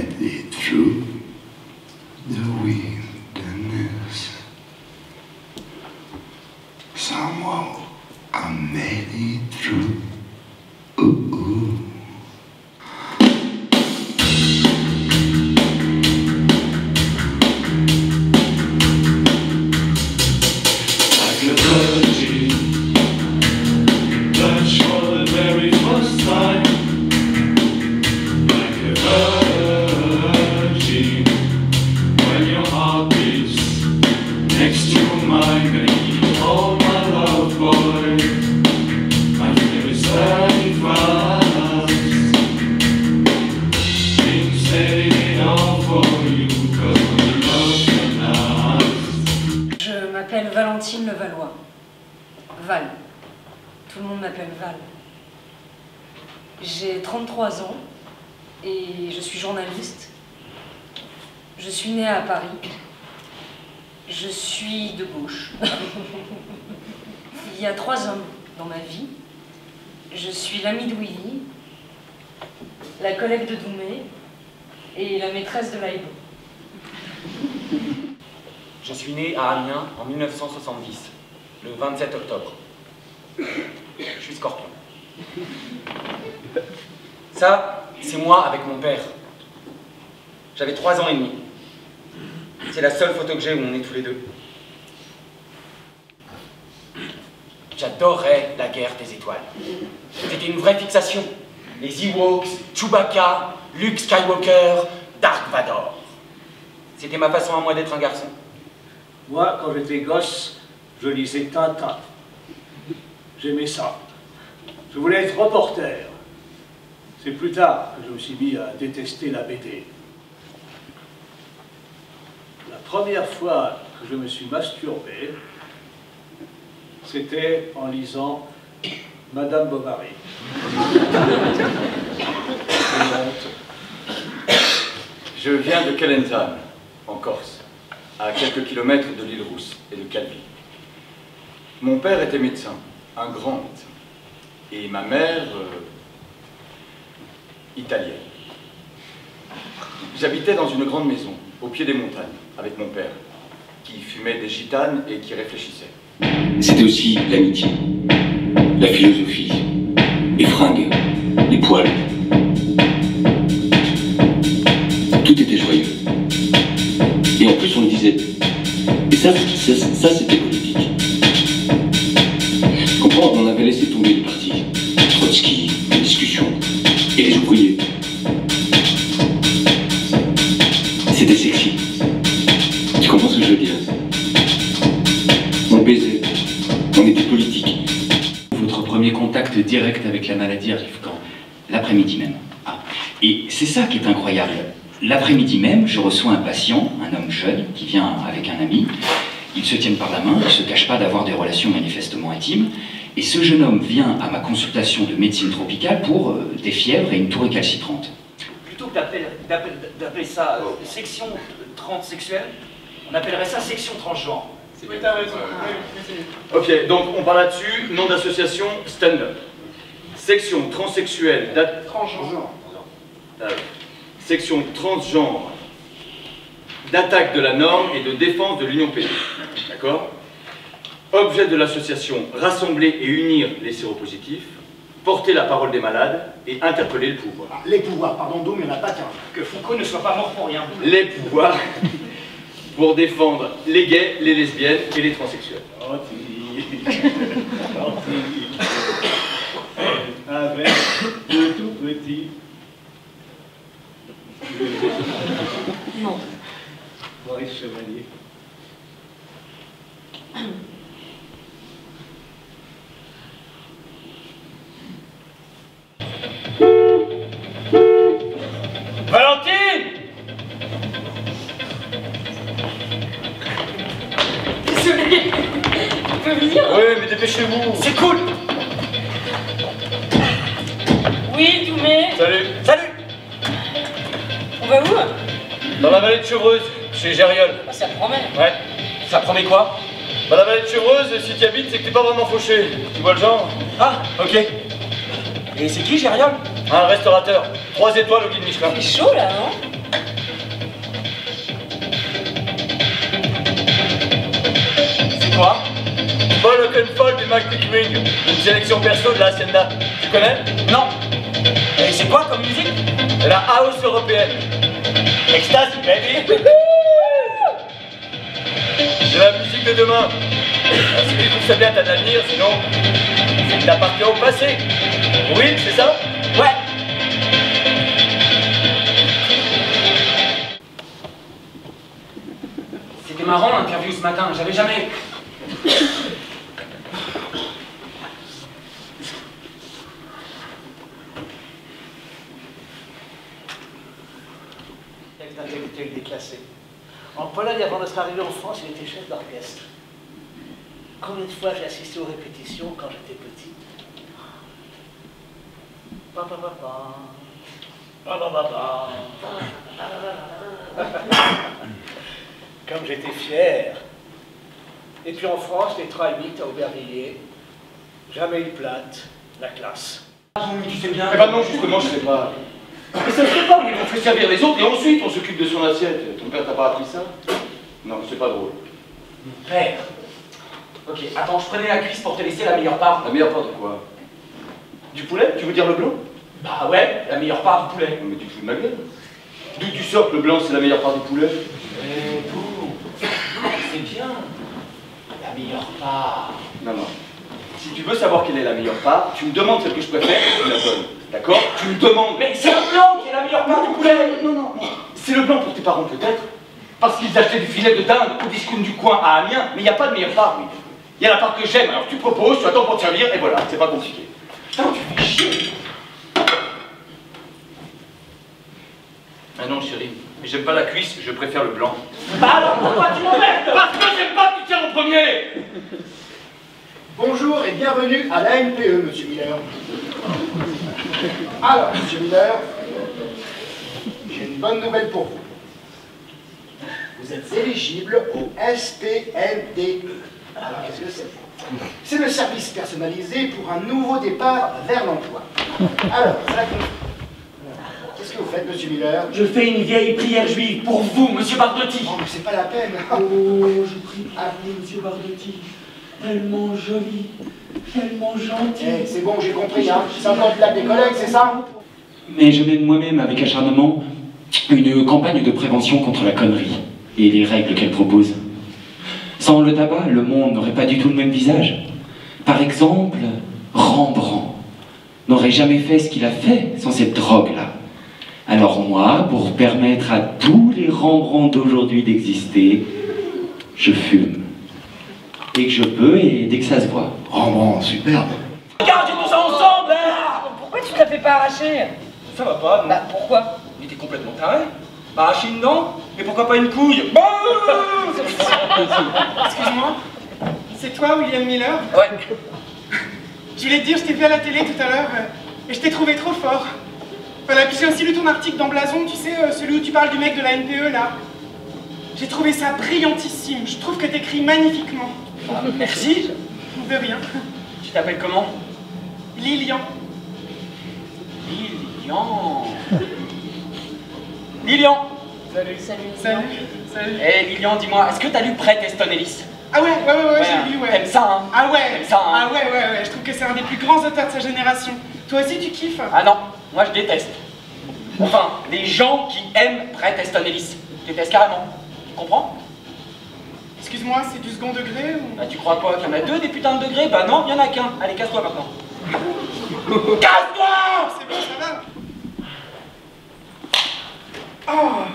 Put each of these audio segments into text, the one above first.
made it through the wilderness. Somehow I made it through. Ooh, ooh. Like a virgin, touch for the very first time. Like a virgin, when your heart beats next to mine, gonna keep all my love, boy. My fear is very fast. Things setting all for you, 'cause we love you now. Je m'appelle Valentine Levallois. Val. Tout le monde m'appelle Val. J'ai 33 ans et je suis journaliste. Je suis née à Paris. Je suis de gauche. Il y a 3 hommes dans ma vie. Je suis l'amie de Willy, la collègue de Doumé et la maîtresse de Laïbo. Je suis né à Amiens en 1970, le 27 octobre. Je suis scorpion. Ça, c'est moi avec mon père. J'avais 3 ans et demi. C'est la seule photo que j'ai où on est tous les deux. J'adorais la guerre des étoiles. C'était une vraie fixation. Les Ewoks, Chewbacca, Luke Skywalker, Dark Vador. C'était ma façon à moi d'être un garçon. Moi, quand j'étais gosse, je lisais Tintin. J'aimais ça. Je voulais être reporter. C'est plus tard que je me suis mis à détester la BD. La première fois que je me suis masturbé, c'était en lisant Madame Bovary. Je viens de Kelentan, en Corse, à quelques kilomètres de l'île Rousse et de Calvi. Mon père était médecin, un grand médecin, et ma mère, italienne. J'habitais dans une grande maison, au pied des montagnes, avec mon père, qui fumait des gitanes et qui réfléchissait. C'était aussi l'amitié, la philosophie, les fringues, les poils. Tout était joyeux. Et en plus on le disait. Et ça c'était politique. Je comprends, on avait laissé tomber les partis. Trotsky, les discussions, et les ouvriers. C'était sexy. Tu comprends ce que je veux dire? On baisait, on était politique. Votre premier contact direct avec la maladie arrive quand? L'après-midi même. Ah. Et c'est ça qui est incroyable. L'après-midi même, je reçois un patient, un homme jeune, qui vient avec un ami. Ils se tiennent par la main, ils ne se cachent pas d'avoir des relations manifestement intimes. Et ce jeune homme vient à ma consultation de médecine tropicale pour des fièvres et une toux récalcitrante. Plutôt que d'appeler ça section transsexuelle, on appellerait ça section transgenre. Oui, t'as raison. Ok, donc on parle là-dessus, nom d'association, stand-up. Section transsexuelle, transgenre. Section transgenre, d'attaque de la norme et de défense de l'union pédée. D'accord? Objet de l'association, rassembler et unir les séropositifs, porter la parole des malades et interpeller le pouvoir. Les pouvoirs, pardon, Doom, il n'y en a pas qu'un. Que Foucault ne soit pas mort pour rien. Les pouvoirs pour défendre les gays, les lesbiennes et les transsexuels. Avec le tout petit. Non. Maurice Chevalier. Valentine! Désolée. Tu peux venir? Oui, mais dépêchez-vous. C'est cool! Oui, Doumé. Salut. Salut! On va où? Dans la vallée de Chevreuse, chez Gériol. Ah, ça promet. Ouais. Ça promet quoi? Bah la vallée de Chevreuse, si tu y habites, c'est que t'es pas vraiment fauché. Tu vois le genre? Ah, ok. Et c'est qui, Gériol? Un restaurateur. 3 étoiles au guide Michelin. C'est chaud là, non? moi. Paul Oakenfold et Mike Pickering, une sélection perso de la Hacienda. Tu connais? Non. Et c'est quoi comme musique? La house européenne. Ecstasy, baby. C'est la musique de demain. Si tu trouves ça bien, t'as de l'avenir, sinon, c'est que t'appartiens au passé. Oui, c'est ça? Ouais. C'était marrant l'interview ce matin, j'avais jamais... Texte intellectuel déclassé. En Pologne, avant notre arrivée en France, il était chef d'orchestre. Combien de fois j'ai assisté aux répétitions quand j'étais petit? Pa, pa, pa, pa. Pa, pa, pa, pa. Comme j'étais fier. Et puis en France, les 3-8 à Aubervilliers, jamais une plainte, la classe. Tu sais bien... Eh ben non, justement, je sais pas. Mais ça se fait pas, on fait servir les autres et ensuite on s'occupe de son assiette. Ton père t'a pas appris ça? Non, c'est pas drôle. Mon père. Ok, attends, je prenais la cuisse pour te laisser la meilleure part. La meilleure part de quoi? Du poulet? Tu veux dire le blanc? Bah ouais, la meilleure part du poulet. Mais tu te fous de ma gueule. D'où tu sors que le blanc c'est la meilleure part du poulet? Eh, tout. C'est bien. La meilleure part. Non, non. Si tu veux savoir quelle est la meilleure part, tu me demandes celle que je préfère et tu me la donnes. D'accord? Tu me demandes. Mais c'est le blanc qui est la meilleure part du poulet. Non, non, non. C'est le blanc pour tes parents peut-être. Parce qu'ils achetaient du filet de dinde au discount du coin à Amiens, mais il n'y a pas de meilleure part, oui. Il y a la part que j'aime, alors tu proposes, tu attends pour te servir, et voilà, c'est pas compliqué. Putain, tu fais chier. Ah non, chérie, j'aime pas la cuisse, je préfère le blanc. Bah alors pourquoi tu m'emmerdes? Parce que j'aime pas que tu tiens en premier. Bonjour et bienvenue à la NPE, monsieur Miller. Alors, monsieur Miller, j'ai une bonne nouvelle pour vous. Vous êtes éligible au SPLDE. Alors, qu'est-ce que c'est? C'est le service personnalisé pour un nouveau départ vers l'emploi. Alors, ça qu'est-ce que vous faites, monsieur Miller? Je fais une vieille prière juive pour vous, monsieur Bardotti. Oh, mais c'est pas la peine. Oh, je prie pour vous, monsieur Bardotti. Tellement joli, tellement gentil. Eh, c'est bon, j'ai compris, hein. C'est encore de la des collègues, c'est ça? Mais je mène moi-même avec acharnement une campagne de prévention contre la connerie et les règles qu'elle propose. Sans le tabac, le monde n'aurait pas du tout le même visage. Par exemple, Rembrandt n'aurait jamais fait ce qu'il a fait sans cette drogue-là. Alors moi, pour permettre à tous les Rembrandts d'aujourd'hui d'exister, je fume. Dès que je peux et dès que ça se voit. Rembrandt, superbe. Regarde, tout ça ensemble, hein. Pourquoi tu te la fais pas arracher? Ça va pas, non? Bah pourquoi? Il était complètement taré. Bah, arracher une dent? Mais pourquoi pas une couille? Bah Excuse-moi, c'est toi, William Miller? ouais. Je voulais te dire, je t'ai vu à la télé tout à l'heure et je t'ai trouvé trop fort. Voilà, puis j'ai aussi lu ton article dans Blason, tu sais, celui où tu parles du mec de la NPE, là. J'ai trouvé ça brillantissime, je trouve que t'écris magnifiquement. Ah, merci. De rien. Tu t'appelles comment? Lilian. Lilian. Lilian. Salut. Salut. Salut. Salut. Eh Lilian, dis-moi, est-ce que t'as lu Bret Easton Ellis? Ah ouais, j'ai lu, ouais. T'aimes ça, hein? Ah ouais, T'aimes ça, hein? Ah ouais, je trouve que c'est un des plus grands auteurs de sa génération. Toi aussi, tu kiffes? Ah non, moi je déteste. Enfin, les gens qui aiment Bret Easton Ellis. Je déteste carrément. Tu comprends? Excuse-moi, c'est du second degré ou... Bah tu crois quoi? Qu'il y en a deux des putains de degrés? Bah non, il y en a qu'un. Allez, casse-toi maintenant. Casse-toi! C'est bon, ça va. Oh.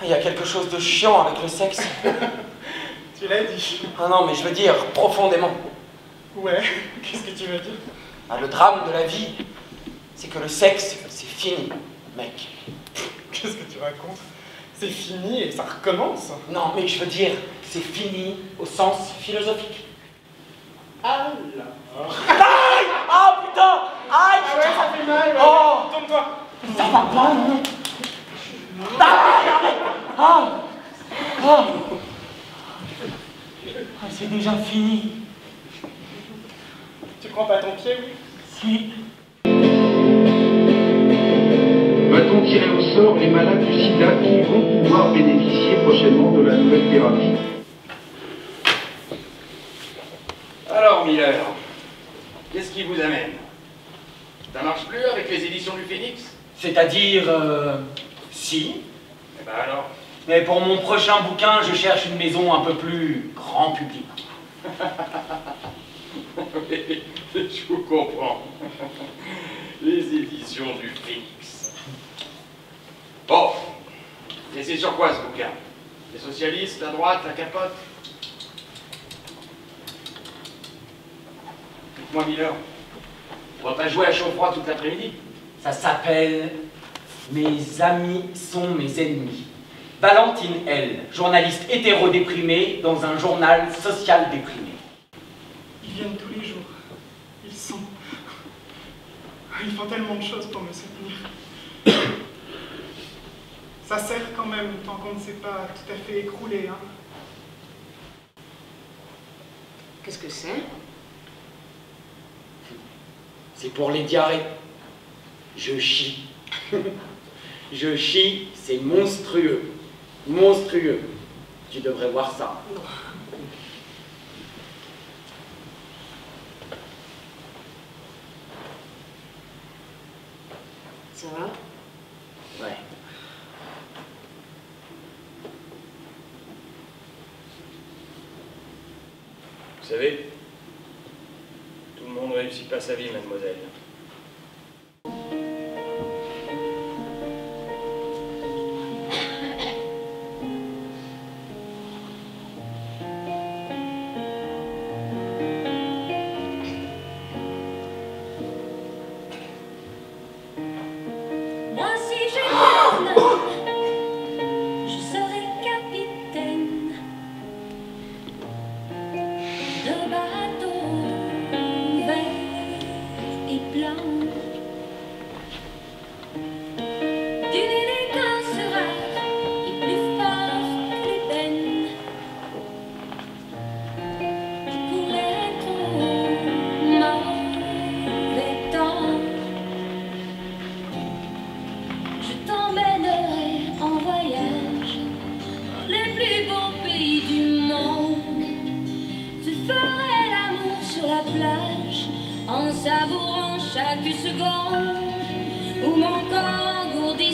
Il y a quelque chose de chiant avec le sexe. Tu l'as dit. Ah non, mais je veux dire profondément. Ouais, qu'est-ce que tu veux dire? Ah, le drame de la vie, c'est que le sexe, c'est fini, mec. Qu'est-ce que tu racontes? C'est fini et ça recommence? Non, mais je veux dire, c'est fini au sens philosophique. Alors... Aïe! Ah putain! Aïe! Ah ouais, ça fait mal, ouais. Oh! Tourne-toi. Ça va pas, non? Aïe! Ah! Ah! Ah, c'est déjà fini. Tu prends pas ton pied, oui? Si. allons tirer au sort les malades du sida qui vont pouvoir bénéficier prochainement de la nouvelle thérapie. Alors, Miller, qu'est-ce qui vous amène? Ça marche plus avec les éditions du Phénix? C'est-à-dire, si. Eh ben alors? Mais pour mon prochain bouquin, je cherche une maison un peu plus grand public. Oui, je vous comprends. Les éditions du Phénix. Bon, et c'est sur quoi ce bouquin? Les socialistes, la droite, la capote? Dites-moi, Miller, on va pas jouer à chaud-froid toute l'après-midi? Ça s'appelle « Mes amis sont mes ennemis ». Valentine L., journaliste hétéro-déprimée dans un journal social déprimé. Ils viennent tous les jours. Ils sont... Ils font tellement de choses pour me soutenir. Ça sert quand même, tant qu'on ne s'est pas tout à fait écroulé, hein. Qu'est-ce que c'est? C'est pour les diarrhées. Je chie. Je chie, c'est monstrueux. Monstrueux. Tu devrais voir ça. Ça va? Ouais. Vous savez, tout le monde ne réussit pas sa vie, mademoiselle. Moi si j'étais un homme, je serais capitaine de bateaux verts et blancs, d'une élégance rare et plus forte que l'ébène, pour être au mauvais temps. Je t'emmènerai en voyage dans les plus beaux pays du monde. Je ferai l'amour sur la plage en savourant chaque seconde où mon corps gourdit